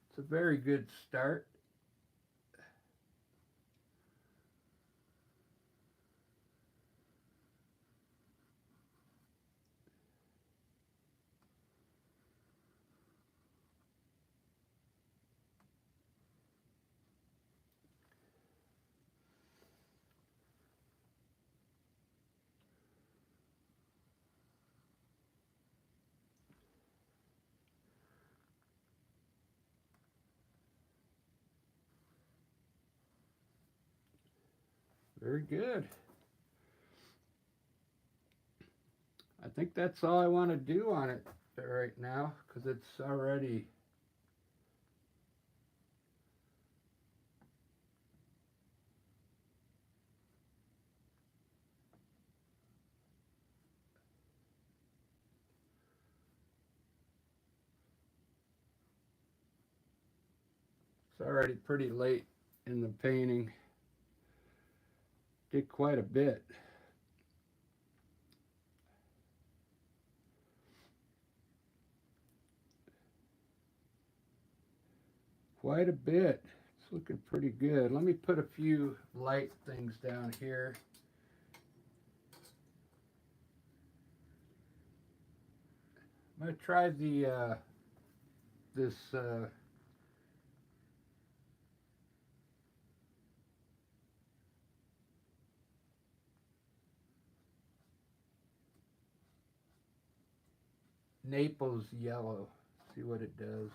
It's a very good start. Very good. I think that's all I want to do on it right now, because it's already pretty late in the painting. Did quite a bit. Quite a bit. It's looking pretty good. Let me put a few light things down here. I'm going to try the this Naples yellow. See what it does.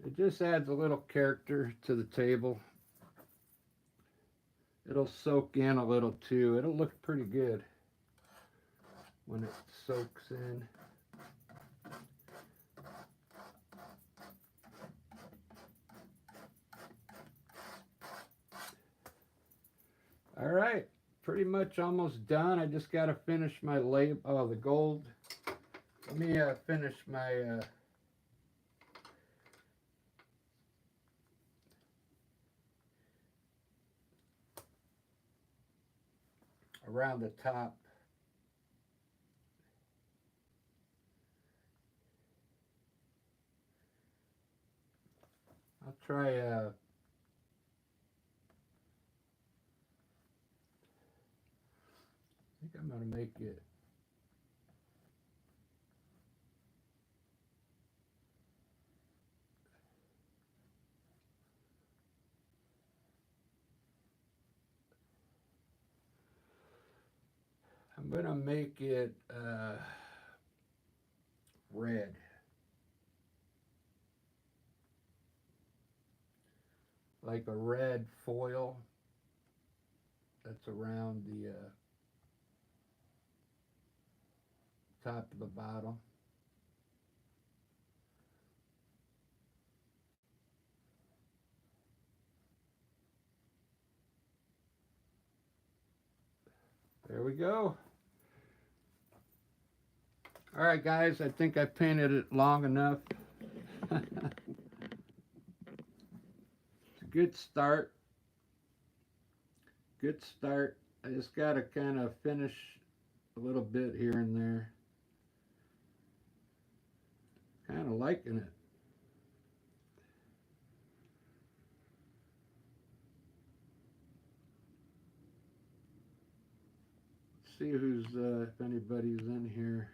It just adds a little character to the table. It'll soak in a little too. It'll look pretty good when it soaks in. All right, pretty much almost done. I just got to finish my label. Oh, the gold. Let me finish my around the top. I'll try I think I'm going to make it. I'm going to make it red. Like a red foil that's around the top of the bottle. There we go. All right, guys, I think I painted it long enough. It's a good start. Good start. I just got to kind of finish a little bit here and there. Kind of liking it. Let's see who's, if anybody's in here.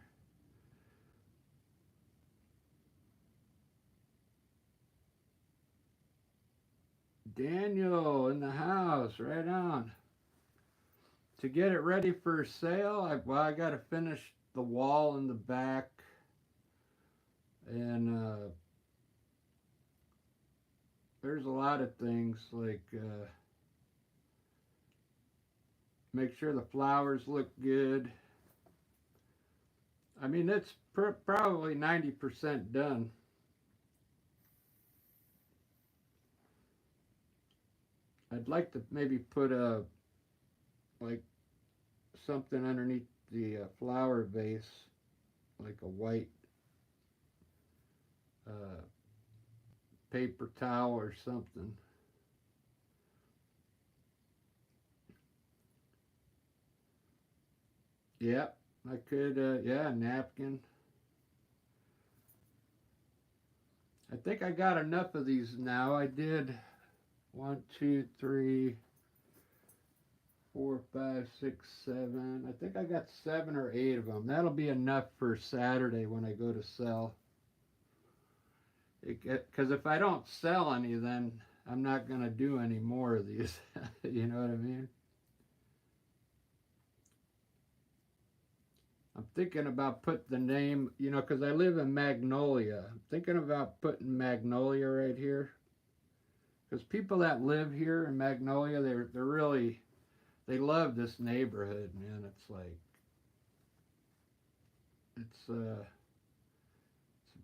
Daniel in the house, right on. To get it ready for sale, I got to finish the wall in the back, and there's a lot of things like make sure the flowers look good. I mean, it's probably 90% done. I'd like to maybe put a like something underneath the flower vase, like a white paper towel or something. Yep, I could, yeah, napkin. I think I got enough of these now. I did 1, 2, 3, 4, 5, 6, 7. I think I got 7 or 8 of them. That'll be enough for Saturday when I go to sell. Because if I don't sell any, then I'm not going to do any more of these. You know what I mean? I'm thinking about putting the name, you know, because I live in Magnolia. I'm thinking about putting Magnolia right here. Because people that live here in Magnolia, they're really, they love this neighborhood, man. It's like, it's a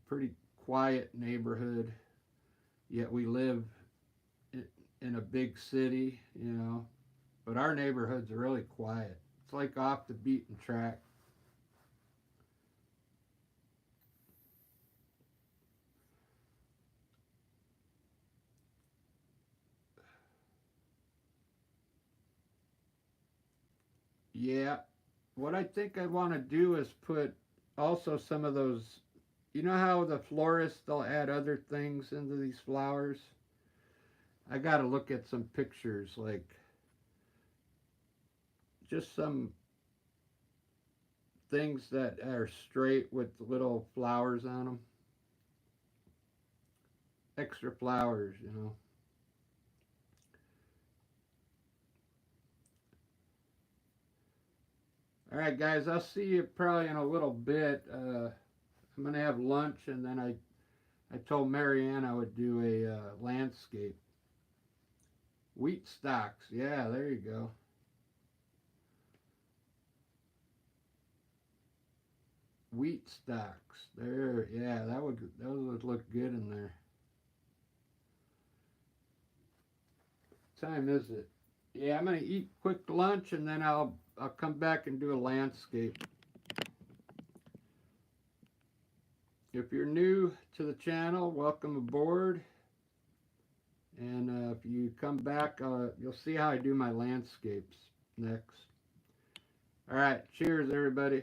pretty quiet neighborhood, yet we live in a big city, you know. But our neighborhoods are really quiet. It's like off the beaten track. Yeah, what I think I want to do is put also some of those, you know how the florists, they'll add other things into these flowers? I got to look at some pictures, like just some things that are straight with little flowers on them. Extra flowers, you know. All right, guys, I'll see you probably in a little bit. I'm going to have lunch, and then I told Marianne I would do a landscape. Wheat stalks. Yeah, there you go. Wheat stalks. There. Yeah, those would look good in there. What time is it? Yeah, I'm gonna eat quick lunch and then I'll come back and do a landscape. If you're new to the channel, welcome aboard. And if you come back, you'll see how I do my landscapes next. All right, cheers, everybody.